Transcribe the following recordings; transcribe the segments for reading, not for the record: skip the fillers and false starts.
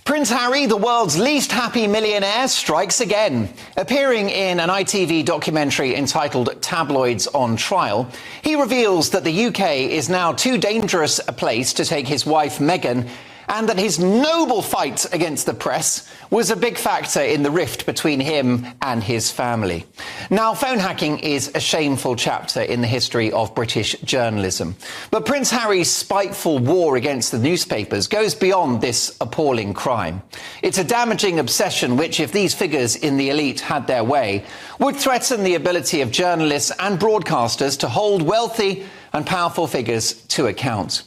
Prince Harry, the world's least happy millionaire, strikes again. Appearing in an ITV documentary entitled Tabloids on Trial, he reveals that the UK is now too dangerous a place to take his wife Meghan, and that his noble fight against the press was a big factor in the rift between him and his family. Now, phone hacking is a shameful chapter in the history of British journalism. But Prince Harry's spiteful war against the newspapers goes beyond this appalling crime. It's a damaging obsession which, if these figures in the elite had their way, would threaten the ability of journalists and broadcasters to hold wealthy and powerful figures to account.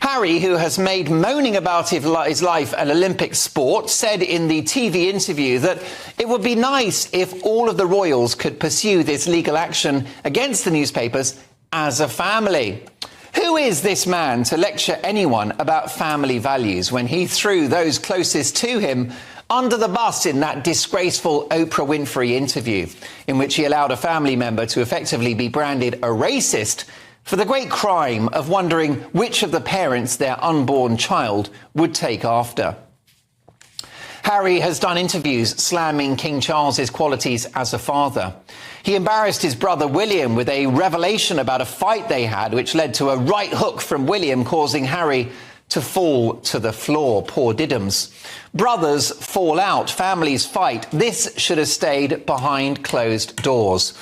Harry, who has made moaning about his life an Olympic sport, said in the TV interview that it would be nice if all of the royals could pursue this legal action against the newspapers as a family. Who is this man to lecture anyone about family values when he threw those closest to him under the bus in that disgraceful Oprah Winfrey interview, in which he allowed a family member to effectively be branded a racist for the great crime of wondering which of the parents their unborn child would take after? Harry has done interviews slamming King Charles's qualities as a father. He embarrassed his brother William with a revelation about a fight they had, which led to a right hook from William, causing Harry to fall to the floor. Poor Diddums. Brothers fall out, families fight. This should have stayed behind closed doors.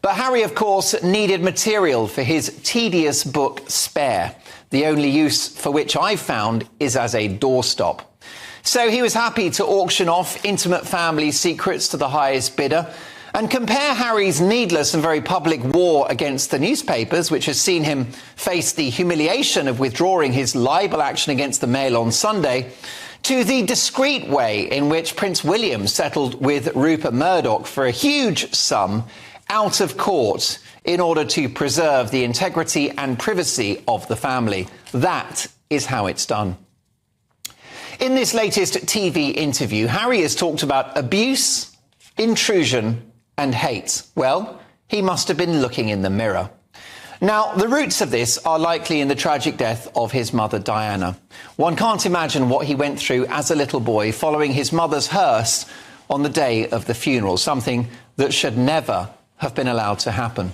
But Harry, of course, needed material for his tedious book Spare, the only use for which I've found is as a doorstop. So he was happy to auction off intimate family secrets to the highest bidder and compare Harry's needless and very public war against the newspapers, which has seen him face the humiliation of withdrawing his libel action against the Mail on Sunday, to the discreet way in which Prince William settled with Rupert Murdoch for a huge sum out of court in order to preserve the integrity and privacy of the family. That is how it's done. In this latest TV interview, Harry has talked about abuse, intrusion and hate. Well, he must have been looking in the mirror. Now, the roots of this are likely in the tragic death of his mother, Diana. One can't imagine what he went through as a little boy following his mother's hearse on the day of the funeral, something that should never have been allowed to happen.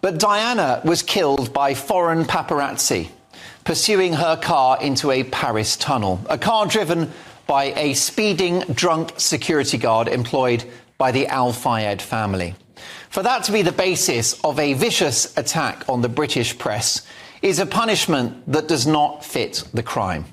But Diana was killed by foreign paparazzi pursuing her car into a Paris tunnel, a car driven by a speeding drunk security guard employed by the Al Fayed family. For that to be the basis of a vicious attack on the British press is a punishment that does not fit the crime.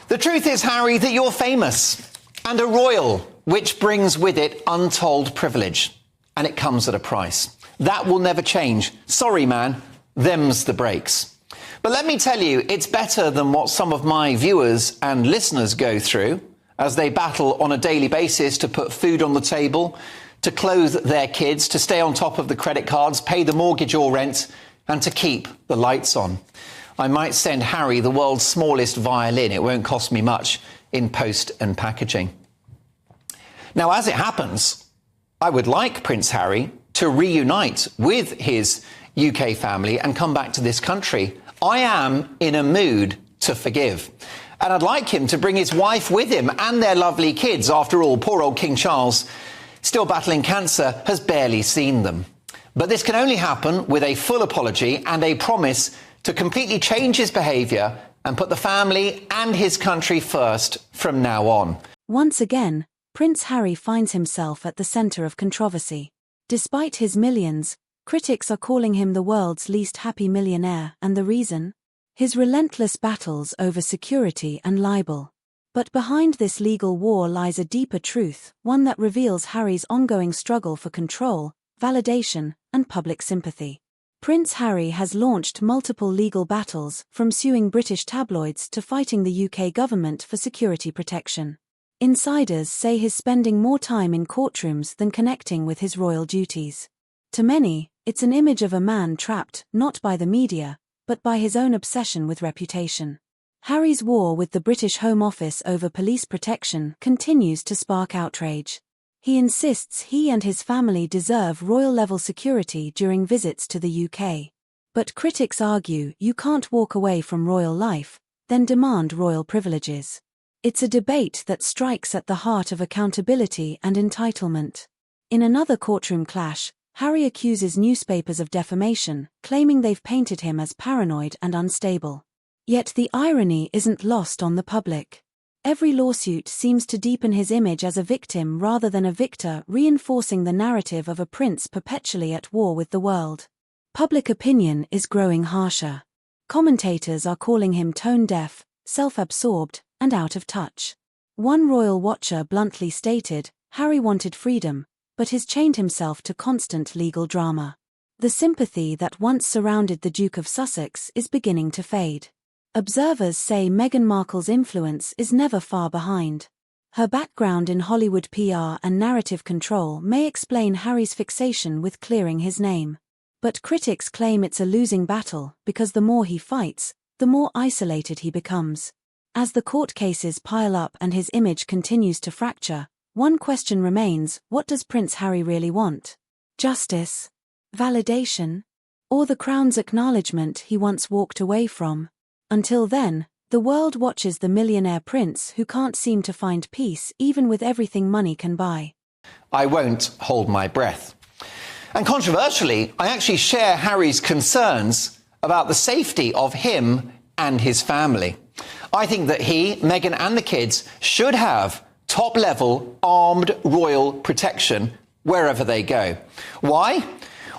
The truth is, Harry, that you're famous and a royal, which brings with it untold privilege, and it comes at a price. That will never change. Sorry, man, them's the breaks. But let me tell you, it's better than what some of my viewers and listeners go through as they battle on a daily basis to put food on the table, to clothe their kids, to stay on top of the credit cards, pay the mortgage or rent, and to keep the lights on. I might send Harry the world's smallest violin. It won't cost me much in post and packaging. Now, as it happens, I would like Prince Harry to reunite with his UK family and come back to this country. I am in a mood to forgive. And I'd like him to bring his wife with him and their lovely kids. After all, poor old King Charles, still battling cancer, has barely seen them. But this can only happen with a full apology and a promise to completely change his behaviour and put the family and his country first from now on. Once again, Prince Harry finds himself at the centre of controversy. Despite his millions, critics are calling him the world's least happy millionaire, and the reason? His relentless battles over security and libel. But behind this legal war lies a deeper truth, one that reveals Harry's ongoing struggle for control, validation, and public sympathy. Prince Harry has launched multiple legal battles, from suing British tabloids to fighting the UK government for security protection. Insiders say he's spending more time in courtrooms than connecting with his royal duties. To many, it's an image of a man trapped, not by the media, but by his own obsession with reputation. Harry's war with the British Home Office over police protection continues to spark outrage. He insists he and his family deserve royal-level security during visits to the UK. But critics argue you can't walk away from royal life, then demand royal privileges. It's a debate that strikes at the heart of accountability and entitlement. In another courtroom clash, Harry accuses newspapers of defamation, claiming they've painted him as paranoid and unstable. Yet the irony isn't lost on the public. Every lawsuit seems to deepen his image as a victim rather than a victor, reinforcing the narrative of a prince perpetually at war with the world. Public opinion is growing harsher. Commentators are calling him tone-deaf, self-absorbed, and out of touch. One royal watcher bluntly stated, Harry wanted freedom, but has chained himself to constant legal drama. The sympathy that once surrounded the Duke of Sussex is beginning to fade. Observers say Meghan Markle's influence is never far behind. Her background in Hollywood PR and narrative control may explain Harry's fixation with clearing his name. But critics claim it's a losing battle because the more he fights, the more isolated he becomes. As the court cases pile up and his image continues to fracture, one question remains: what does Prince Harry really want? Justice? Validation? Or the Crown's acknowledgement he once walked away from? Until then, the world watches the millionaire prince who can't seem to find peace even with everything money can buy. I won't hold my breath. And controversially, I actually share Harry's concerns about the safety of him and his family. I think that he, Meghan and the kids should have top-level armed royal protection wherever they go. Why?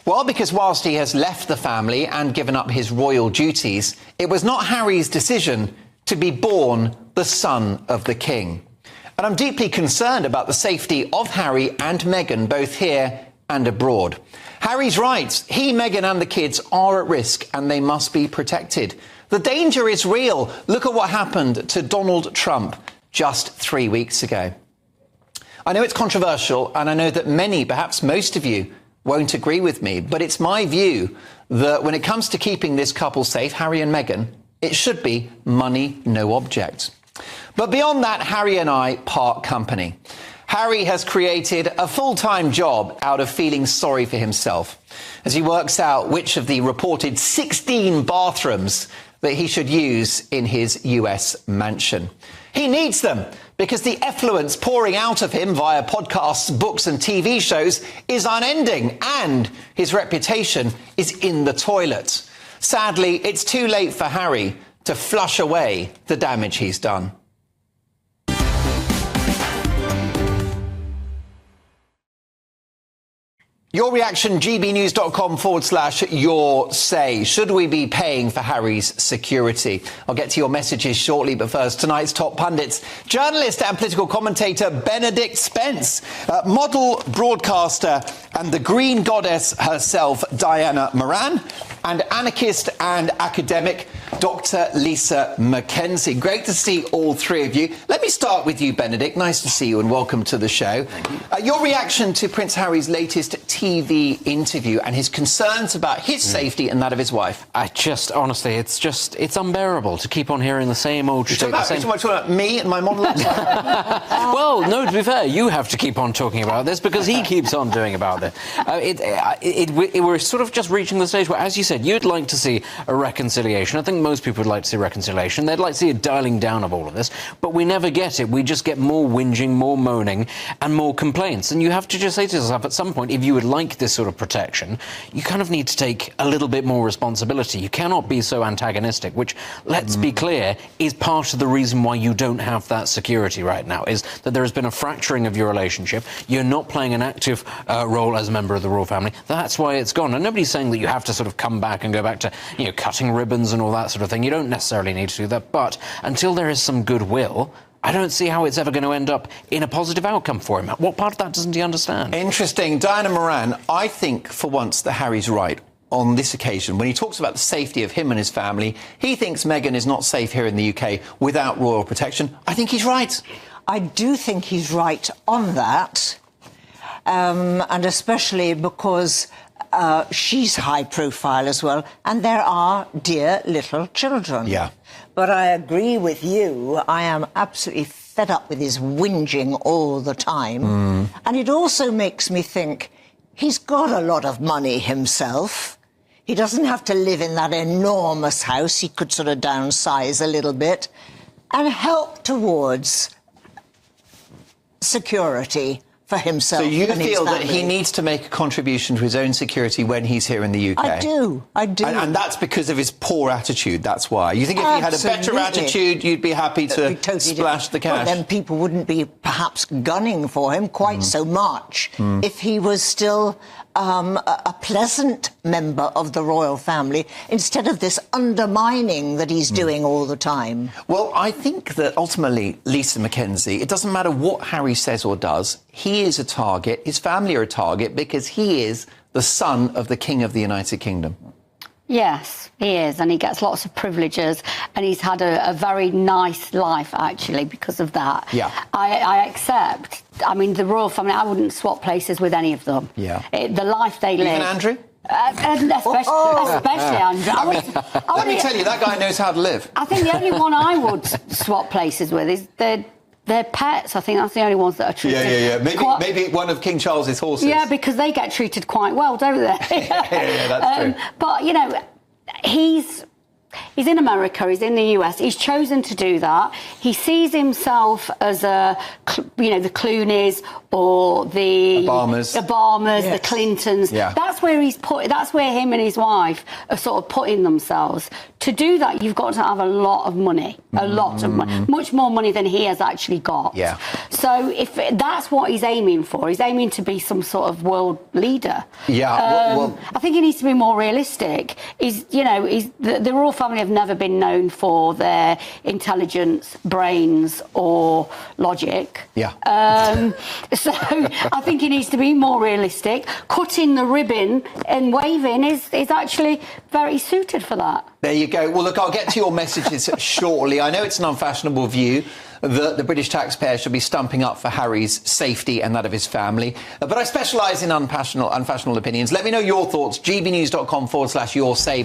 Well, because whilst he has left the family and given up his royal duties, it was not Harry's decision to be born the son of the king. And I'm deeply concerned about the safety of Harry and Meghan, both here and abroad. Harry's right. He, Meghan and the kids are at risk and they must be protected. The danger is real. Look at what happened to Donald Trump just 3 weeks ago. I know it's controversial and I know that many, perhaps most of you, won't agree with me, but it's my view that when it comes to keeping this couple safe, Harry and Meghan, it should be money, no object. But beyond that, Harry and I part company. Harry has created a full-time job out of feeling sorry for himself as he works out which of the reported 16 bathrooms that he should use in his US mansion. He needs them because the effluence pouring out of him via podcasts, books and TV shows is unending, and his reputation is in the toilet. Sadly, it's too late for Harry to flush away the damage he's done. Your reaction, gbnews.com/your say. Should we be paying for Harry's security? I'll get to your messages shortly, but first, tonight's top pundits. Journalist and political commentator Benedict Spence, model, broadcaster and the green goddess herself, Diana Moran, and anarchist and academic Dr. Lisa Mackenzie. Great to see all three of you. Let me start with you, Benedict. Nice to see you and welcome to the show. Thank you. Your reaction to Prince Harry's latest TV interview and his concerns about his safety and that of his wife. Honestly, it's unbearable to keep on hearing the same old shit. You're talking about me and my monologue? Well, no, to be fair, you have to keep on talking about this because he keeps on doing about it. We're sort of just reaching the stage where, as you said, you'd like to see a reconciliation. I think most people would like to see reconciliation. They'd like to see a dialing down of all of this, but we never get it. We just get more whinging, more moaning, and more complaints. And you have to just say to yourself, at some point, if you would like this sort of protection, you kind of need to take a little bit more responsibility. You cannot be so antagonistic, which, let's be clear, is part of the reason why you don't have that security right now, is that there has been a fracturing of your relationship. You're not playing an active role as a member of the royal family. That's why it's gone. And nobody's saying that you have to sort of come back and go back to, cutting ribbons and all that sort of thing. You don't necessarily need to do that. But until there is some goodwill, I don't see how it's ever going to end up in a positive outcome for him. What part of that doesn't he understand? Interesting. Diana Moran, I think for once that Harry's right on this occasion. When he talks about the safety of him and his family, he thinks Meghan is not safe here in the UK without royal protection. I think he's right. I do think he's right on that, and especially because she's high profile as well, and there are dear little children. Yeah. But I agree with you. I am absolutely fed up with his whinging all the time. And it also makes me think he's got a lot of money himself. He doesn't have to live in that enormous house. He could sort of downsize a little bit. and help towards security for himself. So you and his feel that family. he needs to make a contribution to his own security when he's here in the UK? I do. And that's because of his poor attitude, that's why. You think if he had a better attitude, you'd be happy to splash the cash? Well, then people wouldn't be perhaps gunning for him quite so much if he was still a pleasant member of the royal family, instead of this undermining that he's doing all the time. Well, I think that ultimately, Lisa Mackenzie, it doesn't matter what Harry says or does, he is a target, his family are a target, because he is the son of the King of the United Kingdom. Yes, he is, and he gets lots of privileges, and he's had a very nice life, actually, because of that. Yeah. I accept. I mean, the royal family, I wouldn't swap places with any of them. Yeah. The life they live. Even Andrew? Especially Andrew. Let me tell you, that guy knows how to live. I think the only one I would swap places with is their pets. I think that's the only ones that are treated. Yeah. Maybe one of King Charles's horses. Yeah, because they get treated quite well, don't they? yeah, that's true. But, you know, he's in America, he's in the US, he's chosen to do that. He sees himself as the Clooneys or the Obamas, yes. the Clintons. Yeah. That's where him and his wife are sort of putting themselves. To do that, you've got to have a lot of money, much more money than he has actually got. Yeah. So if that's what he's aiming for, he's aiming to be some sort of world leader. Yeah. I think he needs to be more realistic. The royal family have never been known for their intelligence, brains, or logic. Yeah. So I think he needs to be more realistic. Cutting the ribbon and waving is actually very suited for that. There you go. Well, look, I'll get to your messages shortly. I know it's an unfashionable view that the British taxpayer should be stumping up for Harry's safety and that of his family. But I specialise in unfashionable opinions. Let me know your thoughts. gbnews.com/your say.